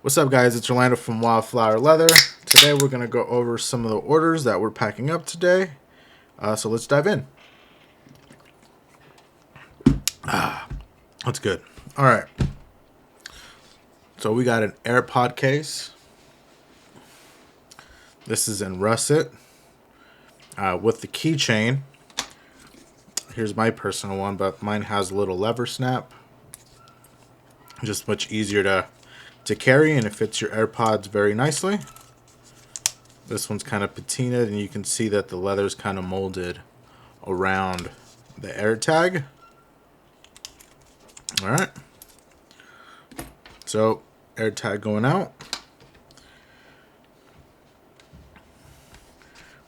What's up, guys? It's Orlando from Wildflower Leather. Today we're going to go over some of the orders that we're packing up today. So let's dive in. That's good. All right. So we got an Airpod case. This is in russet with the keychain. Here's my personal one, but mine has a little lever snap. Just much easier to carry, and it fits your AirPods very nicely. This one's kind of patinaed, and you can see that the leather's kind of molded around the air tag. Alright. So, air tag going out.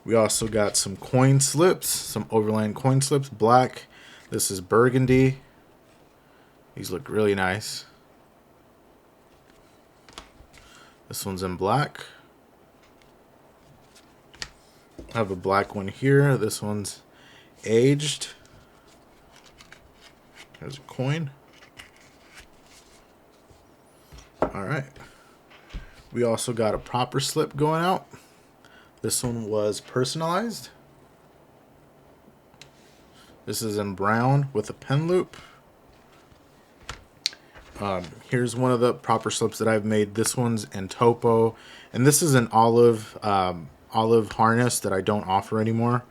We also got some coin slips, some overland coin slips, black. This is burgundy. These look really nice. This one's in black. I have a black one here. This one's aged. There's a coin. Alright. We also got a proper slip going out. This one was personalized. This is in brown with a pen loop. Here's one of the proper slips that I've made. This one's in topo, and this is an olive harness that I don't offer anymore.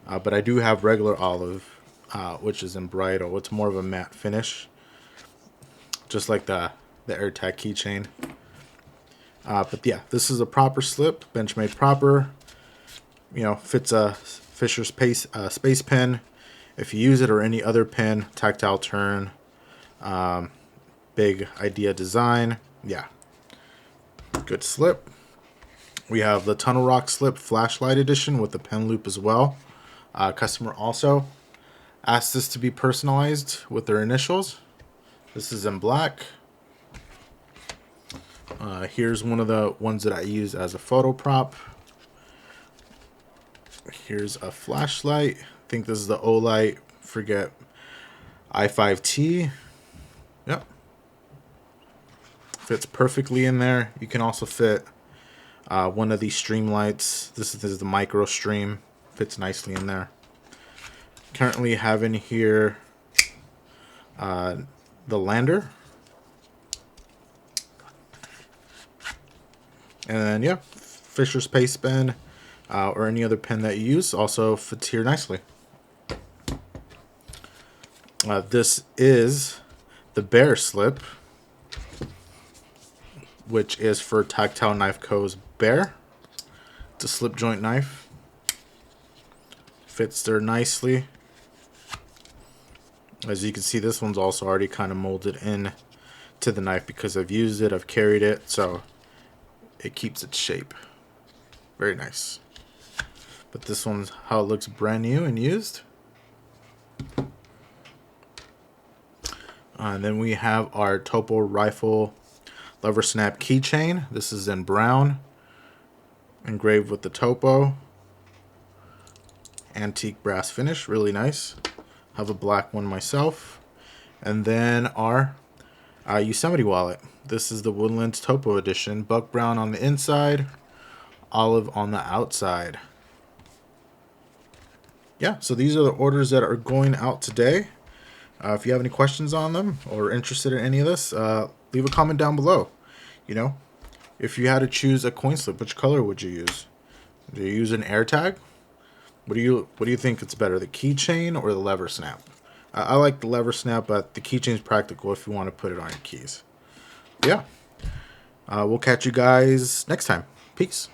But I do have regular olive, which is in bridal. It's more of a matte finish, just like the AirTag keychain. But yeah, this is a proper slip, Benchmade proper. You know, fits a Fisher space pen. If you use it, or any other pen, tactile turn. Big idea design. Yeah, good slip. We have the Tunnel Rock slip flashlight edition with the pen loop as well. Customer also asked this to be personalized with their initials. This is in black. Here's one of the ones that I use as a photo prop. Here's a flashlight. I think this is the Olight, forget, i5T. Yep. Fits perfectly in there. You can also fit one of these stream lights. This is the micro stream. Fits nicely in there. Currently have in here the lander. And then, yeah, Fisher Space Pen or any other pen that you use also fits here nicely. This is the Bear slip, which is for Tactile Knife Co.'s Bear. It's a slip joint knife. Fits there nicely. As you can see, this one's also already kind of molded in to the knife because I've used it, I've carried it, so it keeps its shape. Very nice. But this one's how it looks brand new and used. And then we have our Topo Rifle lever snap keychain. This is in brown, engraved with the Topo. Antique brass finish, really nice. Have a black one myself. And then our Yosemite wallet. This is the Woodlands Topo edition. Buck brown on the inside, olive on the outside. Yeah, so these are the orders that are going out today. If you have any questions on them or interested in any of this, leave a comment down below. You know, if you had to choose a coin slip, which color would you use? Do you use an AirTag? What do you think it's better, the keychain or the lever snap? I like the lever snap, but the keychain is practical if you want to put it on your keys. Yeah, we'll catch you guys next time. Peace.